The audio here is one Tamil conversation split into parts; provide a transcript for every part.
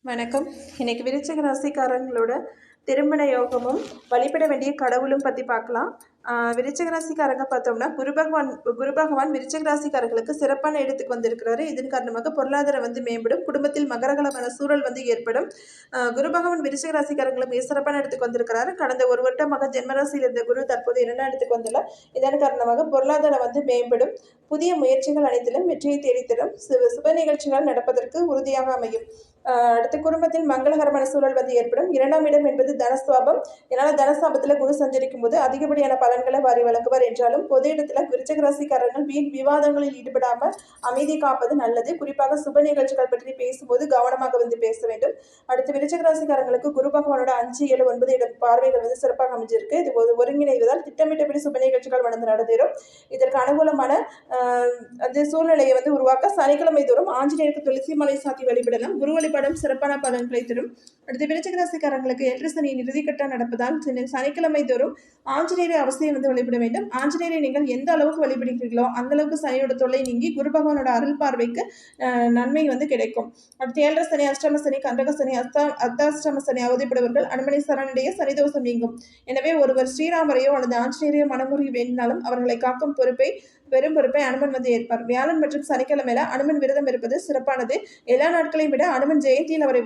வணக்கம். இன்னைக்கு விருச்சிக ராசிக்காரங்களோட திருமண யோகமும் வழிபட வேண்டிய கடவுளும் பற்றி பார்க்கலாம். விருச்சிக ராசிக்காரங்க பார்த்தோம்னா குரு பகவான் விருச்சிக ராசிக்காரர்களுக்கு சிறப்பான இடத்துக்கு வந்திருக்கிறாரு. இதன் காரணமாக பொருளாதாரம் மேம்படும், குடும்பத்தில் மகரகலமான சூழல் ஏற்படும். குரு பகவான் விருச்சிக ராசிக்காரங்களுக்கு மிக சிறப்பான இடத்துக்கு வந்திருக்கிறாரு. கடந்த ஒரு வருடமாக ஜென்மராசியில் இருந்த குரு தற்போது 2ஆம் இடத்துக்கு வந்துள்ளார். இதன் காரணமாக பொருளாதாரம் மேம்படும். புதிய முயற்சிகள் அனைத்திலும் வெற்றியை தேடித்தரும். சுப நிகழ்ச்சிகள் நடப்பதற்கு உறுதியாக அமையும். அடுத்து குடும்பத்தில் மங்களகரமான சூழல் ஏற்படும். 2ஆம் இடம் என்பது தனஸ்தாபம். இதனால் தனஸ்தாபத்தில் குரு சஞ்சரிக்கும் போது அதிகப்படியான பலன்களை வாரி வழங்குவார். என்றாலும் பொது இடத்துல விருச்சிக ராசிக்காரர்கள் வீண் விவாதங்களில் ஈடுபடாமல் அமைதி காப்பது நல்லது. குறிப்பாக சுப நிகழ்ச்சிகள் பற்றி பேசும்போது கவனமாக பேச வேண்டும். அடுத்து விருச்சிக ராசிக்காரங்களுக்கு குரு பகவானோட 5, 7, 9 இடம் பார்வைகள் சிறப்பாக அமைஞ்சிருக்கு. இது ஒருங்கிணைவதால் திட்டமிட்டபடி சுப நிகழ்ச்சிகள் நடந்தேறும். இதற்கு அனுகூலமான சூழ்நிலையை உருவாக்க சனிக்கிழமை தோறும் ஆஞ்சநேயருக்கு துளசி மாலை சாத்தி வழிபடலாம். குரு வழிபாடும் சிறப்பான பலன்களை தரும். அடுத்து விருச்சிக ராசிக்காரங்களுக்கு 8 சனி இறுதிக்கட்டம் நடப்பதால் சனிக்கிழமை தோறும் ஆஞ்சநேயரை அவசியம் வழிபட வேண்டும். ஆஞ்சநேயரை நீங்கள் எந்த அளவுக்கு வழிபடுகிறீர்களோ அந்த அளவுக்கு சனியோட தொல்லை நீங்கி குரு பகவானோட அருள் பார்வைக்கு நன்மை கிடைக்கும். அடுத்து 7 சனி, அஷ்டம சனி, கண்டக சனி, அர்த்தாஷ்டம சனி அவதிப்படுவர்கள் அனுமனை சரணுடைய சனிதோஷம் நீங்கும். எனவே ஒருவர் ஸ்ரீராமரையோ அல்லது ஆஞ்சநேயரையோ மனமுருகி வேண்டினாலும் அவர்களை காக்கும் பெரும் பொறுப்பை அனுமன் ஏற்பார். வியாழன் மற்றும் சனிக்கிழமையில அனுமன் விரதம் இருப்பது சிறப்பானது. எல்லா நாட்களையும் விட அனுமன் ஜெயந்தியில் அவரை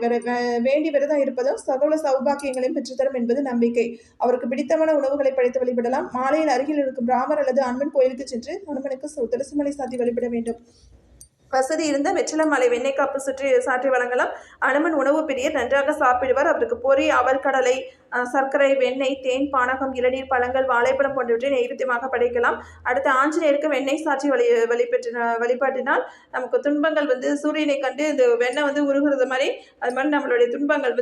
வேண்டி விரதம் இருப்பதும் சகல சௌபாக்கியங்களையும் பெற்றுத்தரும் என்பது நம்பிக்கை. அவருக்கு பிடித்தமான உணவுகளை படைத்து வழிபடலாம். மாலையில் அருகில் இருக்கும் ராமர் அல்லது அனுமன் கோயிலுக்கு சென்று அனுமனுக்கு துளசிமலை சாத்தி வழிபட வேண்டும். வசதி இருந்த வெற்றில மலை வெண்ணெய் காப்பு சாற்றி வழங்கலாம். அனுமன் உணவு பிரியர், நன்றாக சாப்பிடுவார். அவருக்கு பொறி, அவல்கடலை, சர்க்கரை, வெண்ணெய், தேன், பானகம், இளநீர், பழங்கள், வாழைப்பழம் போன்றவற்றை நைவேத்தியமாக படைக்கலாம். அடுத்து ஆஞ்சநேயருக்கு வெண்ணெய் சாற்றி வழிபாட்டினால் நமக்கு துன்பங்கள் சூரியனை கண்டு இந்த வெண்ணெய் உருகிறது மாதிரி அது மாதிரி நம்மளுடைய துன்பங்கள்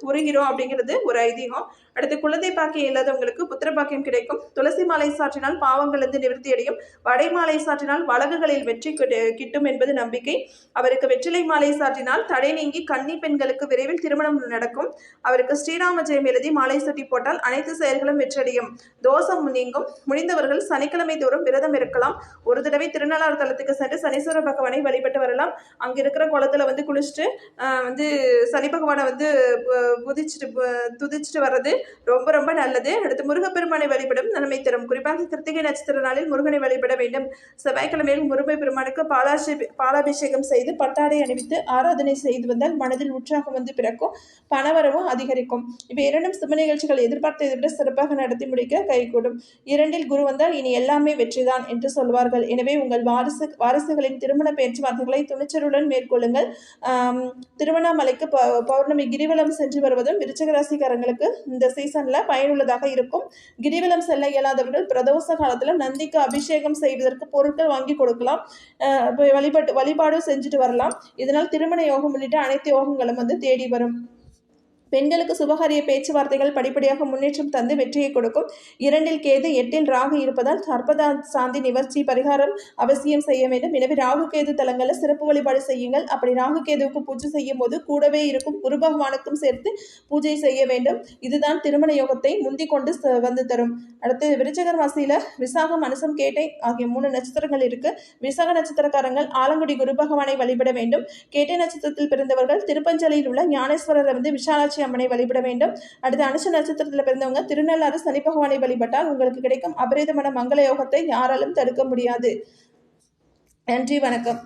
உருகிறோம் அப்படிங்கிறது ஒரு ஐதீகம். அடுத்து குழந்தை பாக்கியம் இல்லாதவங்களுக்கு புத்திர பாக்கியம் கிடைக்கும். துளசி மாலை சாற்றினால் பாவங்கள் நிவர்த்தி அடையும். வடை மாலை சாற்றினால் வழக்குகளில் வெற்றி கிட்டும் என்பது நம்பிக்கை. அவருக்கு வெற்றிலை மாலை சாற்றினால் தடை நீங்கி கன்னி பெண்களுக்கு விரைவில் திருமணம் நடக்கும். அவருக்கு ஸ்ரீராம ஜெயம் எழுதி மாலை சுட்டி போட்டால் அனைத்து செயல்களும் வெற்றடையும், தோஷம் நீங்கும். முடிந்தவர்கள் சனிக்கிழமை தோறும் விரதம் இருக்கலாம். ஒரு தடவை திருநள்ளாறு தலத்துக்கு சென்று சனீஸ்வர பகவானை வழிபட்டு வரலாம். அங்க இருக்கிற குளத்துல குளிச்சுட்டு சனி பகவானை துதிச்சுட்டு வர்றது ரொம்ப ரொம்ப நல்லது. அடுத்து முருகப்பெருமானை வழிபடும் நன்மை தரும். குறிப்பாக கிருத்திகை நட்சத்திர நாளில் முருகனை வழிபட வேண்டும். செவ்வாய்க்கிழமையில் முருகை பெருமானுக்கு பாலாபிஷேகம் செய்து பட்டாடை அணிவித்து ஆராதனை செய்து வந்தால் மனதில் உற்சாகம் பிறக்கும், பணவரவும் அதிகரிக்கும். இவை இரண்டும் சுப நிகழ்ச்சிகள் எதிர்பார்த்ததை விட சிறப்பாக நடத்தி முடிக்க கைகூடும். 2இல் குரு வந்தால் இனி எல்லாமே வெற்றிதான் என்று சொல்வார்கள். எனவே உங்கள் வாரிசுகளின் திருமண பேச்சுவார்த்தைகளை துணிச்சலுடன் மேற்கொள்ளுங்கள். திருவண்ணாமலைக்கு பௌர்ணமி கிரிவலம் சென்று வருவதும் விருச்சிக ராசிக்காரங்களுக்கு இந்த சீசன்ல பயனுள்ளதாக இருக்கும். கிரிவலம் செல்ல இயலாதவர்கள் பிரதோஷ காலத்துல நந்திக்கு அபிஷேகம் செய்வதற்கு பொருட்கள் வாங்கி கொடுக்கலாம். வழிபாடு செஞ்சுட்டு வரலாம். இதனால் திருமண யோகம் உள்ளிட்ட அனைத்து யோகங்களும் தேடி வரும். பெண்களுக்கு சுபகாரிய பேச்சுவார்த்தைகள் படிப்படியாக முன்னேற்றம் தந்து வெற்றியை கொடுக்கும். 2இல் கேது, 8இல் ராகு இருப்பதால் சர்ப்பதா சாந்தி நிவர்த்தி பரிகாரம் அவசியம் செய்ய வேண்டும். எனவே ராகு கேது தலங்களில் சிறப்பு வழிபாடு செய்யுங்கள். அப்படி ராகு கேதுவுக்கு பூஜை செய்யும் போது கூடவே இருக்கும் குரு பகவானுக்கும் சேர்த்து பூஜை செய்ய வேண்டும். இதுதான் திருமண யோகத்தை முந்தி கொண்டு தரும். அடுத்து விருச்சிக ராசியில விசாகம், அனுசம், கேட்டை ஆகிய 3 நட்சத்திரங்கள் இருக்கு. விசாக நட்சத்திரக்காரங்கள் ஆலங்குடி குரு பகவானை வழிபட வேண்டும். கேட்டை நட்சத்திரத்தில் பிறந்தவர்கள் திருப்பஞ்சலியில் உள்ள ஞானேஸ்வரர் விஷாலாட்சி அம்மனை வழிபட வேண்டும். அடுத்து அனுஷ நட்சத்திரத்தில் பிறந்தவங்க திருநள்ளாறு சனி பகவானை வழிபட்டால் உங்களுக்கு கிடைக்கும் அபரிதமான மங்கள யோகத்தை யாராலும் தடுக்க முடியாது. நன்றி, வணக்கம்.